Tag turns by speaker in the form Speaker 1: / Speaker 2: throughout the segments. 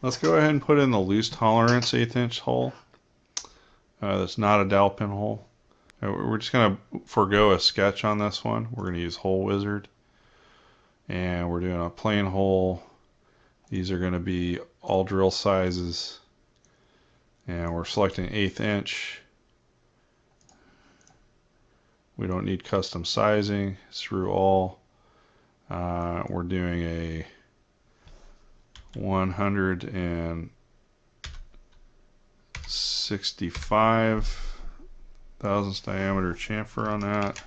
Speaker 1: Let's go ahead and put in the loose tolerance 1/8" hole. That's not a dowel pin hole. We're just going to forego a sketch on this one. We're going to use Hole Wizard. And we're doing a plain hole. These are going to be all drill sizes. And we're selecting 1/8". We don't need custom sizing. Through all. We're doing a 165 thousandths diameter chamfer on that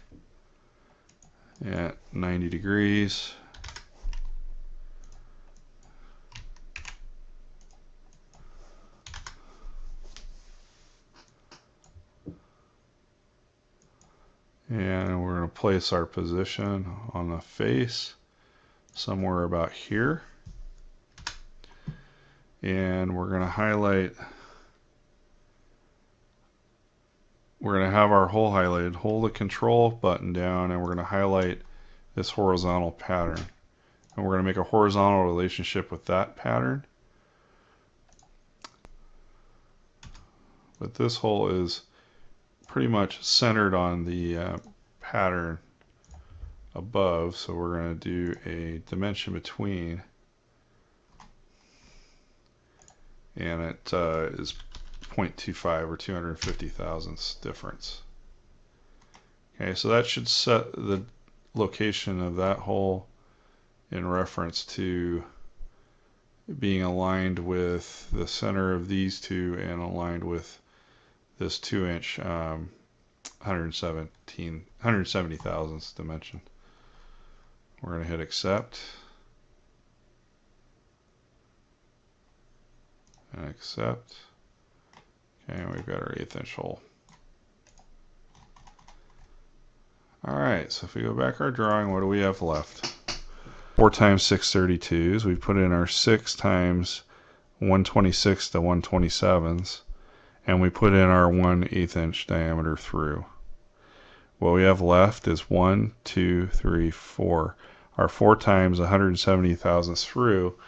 Speaker 1: at 90 degrees. And we're going to place our position on the face somewhere about here. And we're going to highlight, we're going to have our hole highlighted. Hold the control button down and we're going to highlight this horizontal pattern. And we're going to make a horizontal relationship with that pattern. But this hole is pretty much centered on the pattern above, so we're going to do a dimension between, and it is 0.25 or 250 thousandths difference. Okay, so that should set the location of that hole in reference to being aligned with the center of these two and aligned with this 2" 170 thousandths dimension. We're going to hit accept and accept. Okay, and we've got our 1/8" hole. Alright, so if we go back our drawing, what do we have left? 4 times 632s. We put in our 6 times 126 to 127s. And we put in our 1/8" diameter through. What we have left is 1, 2, 3, 4. Our 4 times 170 thousandths through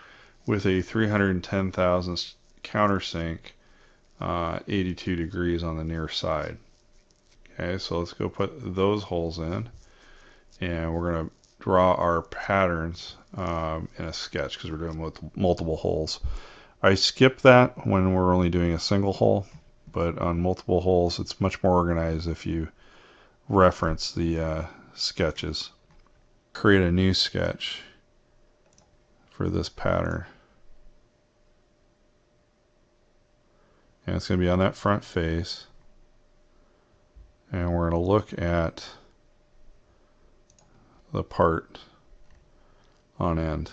Speaker 1: with a 310 thousandths countersink, 82 degrees on the near side. Okay, so let's go put those holes in, and we're going to draw our patterns in a sketch because we're doing with multiple holes. I skip that when we're only doing a single hole, but on multiple holes it's much more organized if you reference the sketches. Create a new sketch for this pattern, and it's going to be on that front face, and we're going to look at the part on end.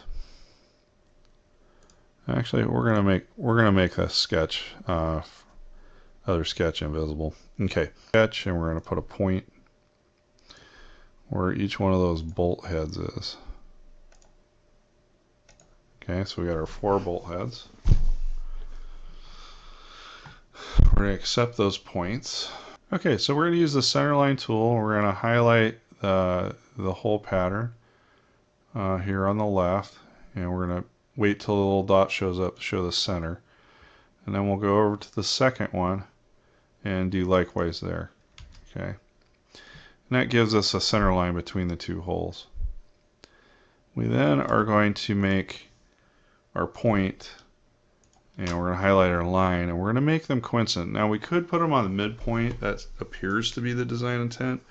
Speaker 1: Actually, we're gonna make a sketch, other sketch invisible. Okay, sketch, and we're gonna put a point where each one of those bolt heads is. Okay, so we got our 4 bolt heads. We're gonna accept those points. Okay, so we're gonna use the centerline tool. We're gonna highlight the whole pattern here on the left, and we're gonna wait till the little dot shows up to show the center, and then we'll go over to the second one and do likewise there. Okay, and that gives us a center line between the 2 holes. We then are going to make our point, and we're going to highlight our line, and we're going to make them coincident. Now we could put them on the midpoint. That appears to be the design intent,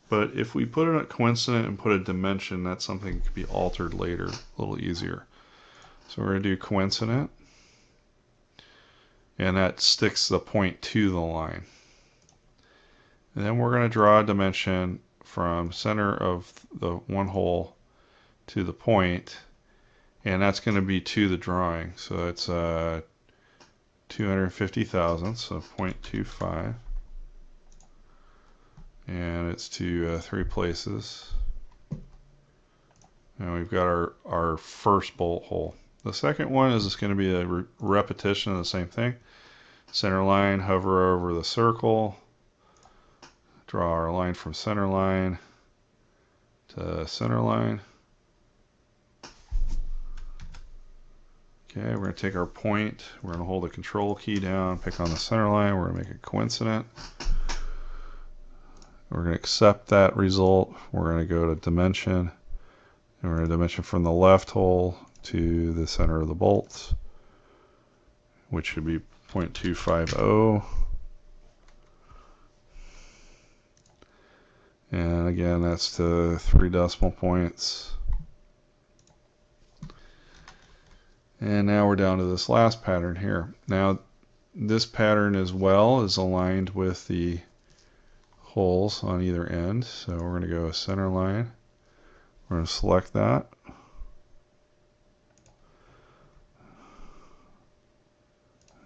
Speaker 1: but if we put it at coincident and put a dimension, that's something that could be altered later a little easier. So we're going to do coincident, and that sticks the point to the line. And then we're going to draw a dimension from center of the one hole to the point, and that's going to be to the drawing. So it's 250 thousandths, so 0.25, and it's to 3 places. And we've got our first bolt hole. The second one is just going to be a repetition of the same thing. Center line, hover over the circle, draw our line from center line to center line. Okay, we're going to take our point, we're going to hold the control key down, pick on the center line, we're going to make it coincident. We're going to accept that result. We're going to go to dimension, and we're going to dimension from the left hole to the center of the bolt, which should be 0.250. And again, that's to 3 decimal points. And now we're down to this last pattern here. Now this pattern as well is aligned with the holes on either end. So we're going to go center line. We're going to select that.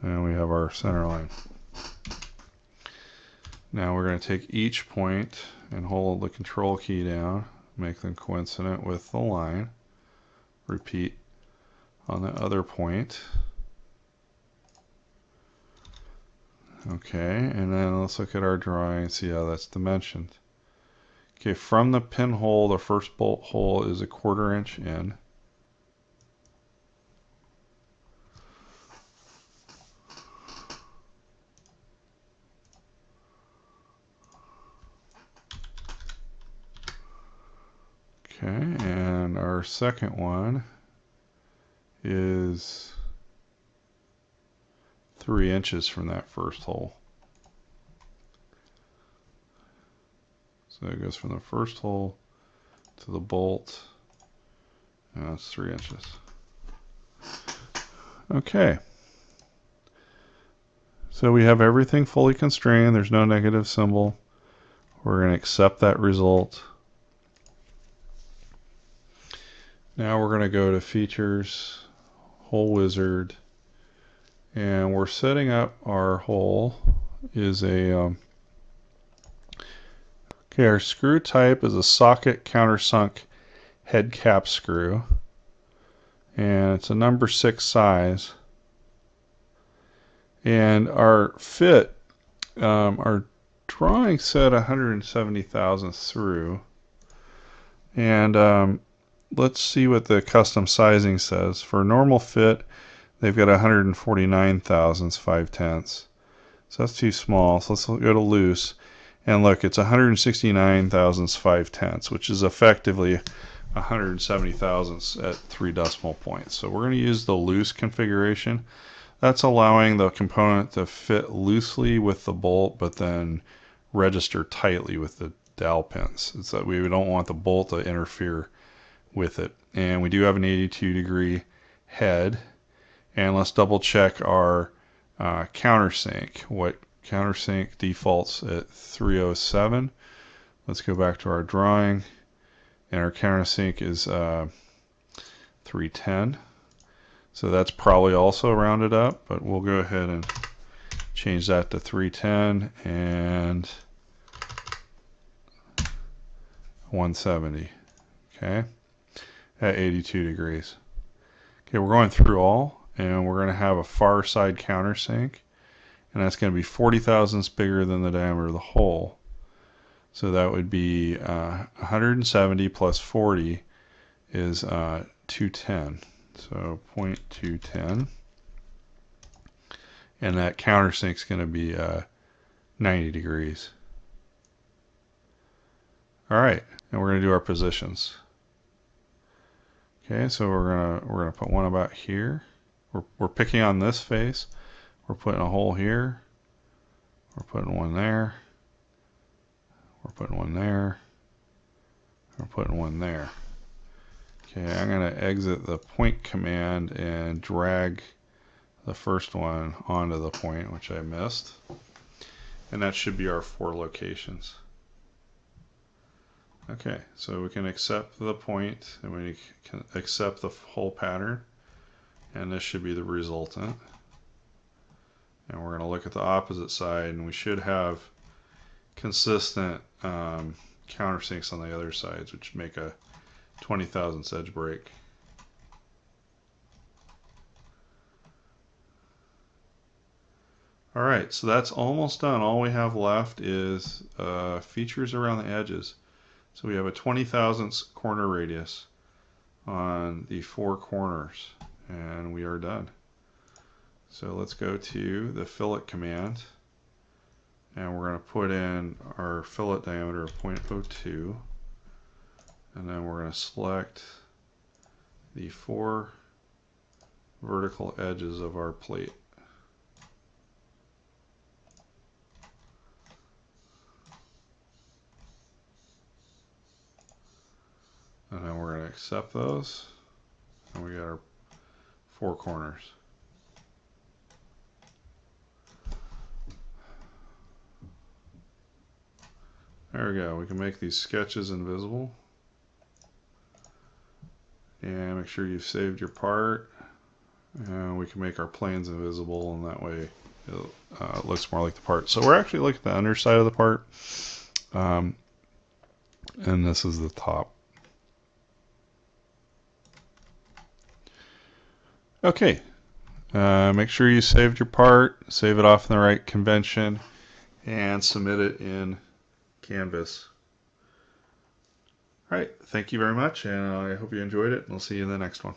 Speaker 1: And we have our center line. Now we're going to take each point and hold the control key down, make them coincident with the line. Repeat on the other point. Okay, and then let's look at our drawing and see how that's dimensioned. Okay, from the pinhole, the first bolt hole is 1/4 inch in. Okay, and our second one is 3 inches from that first hole. So it goes from the first hole to the bolt, and that's 3 inches. Okay. So we have everything fully constrained. There's no negative symbol. We're going to accept that result. Now we're going to go to Features, Hole Wizard, and we're setting up our hole is a okay, our screw type is a socket countersunk head cap screw, and it's a number 6 size. And our fit, our drawing said 170 thousandths through, and let's see what the custom sizing says. For normal fit, they've got 149 thousandths 5/10. So that's too small. So let's go to loose. And look, it's 169 thousandths 5/10, which is effectively 170 thousandths at 3 decimal points. So we're going to use the loose configuration. That's allowing the component to fit loosely with the bolt, but then register tightly with the dowel pins. It's that we don't want the bolt to interfere with it. And we do have an 82-degree head. And let's double check our countersink. What countersink defaults at 307. Let's go back to our drawing. And our countersink is 310. So that's probably also rounded up, but we'll go ahead and change that to 310 and 170. Okay, at 82 degrees. Okay, we're going through all, and we're going to have a far side countersink, and that's going to be 40 thousandths bigger than the diameter of the hole. So that would be 170 plus 40 is 210. So 0.210. And that countersink is going to be 90 degrees. All right, and we're going to do our positions. Okay, so we're gonna put one about here. We're picking on this face. We're putting a hole here. We're putting one there. We're putting one there. We're putting one there. Okay, I'm going to exit the point command and drag the first one onto the point, which I missed. And that should be our 4 locations. Okay, so we can accept the point, and we can accept the whole pattern, and this should be the resultant. And we're going to look at the opposite side, and we should have consistent countersinks on the other sides, which make a 20 thousandths edge break. Alright, so that's almost done. All we have left is features around the edges. So we have a 20 thousandths corner radius on the 4 corners. and we are done. So let's go to the fillet command, and we're going to put in our fillet diameter of 0.02, and then we're going to select the 4 vertical edges of our plate. And then we're going to accept those, and we got our 4 corners. There we go. We can make these sketches invisible. And make sure you've saved your part. And we can make our planes invisible, and that way it looks more like the part. So we're actually looking at the underside of the part. And this is the top. Okay. Make sure you saved your part, save it off in the right convention, and submit it in Canvas. All right, thank you very much, and I hope you enjoyed it, and we'll see you in the next one.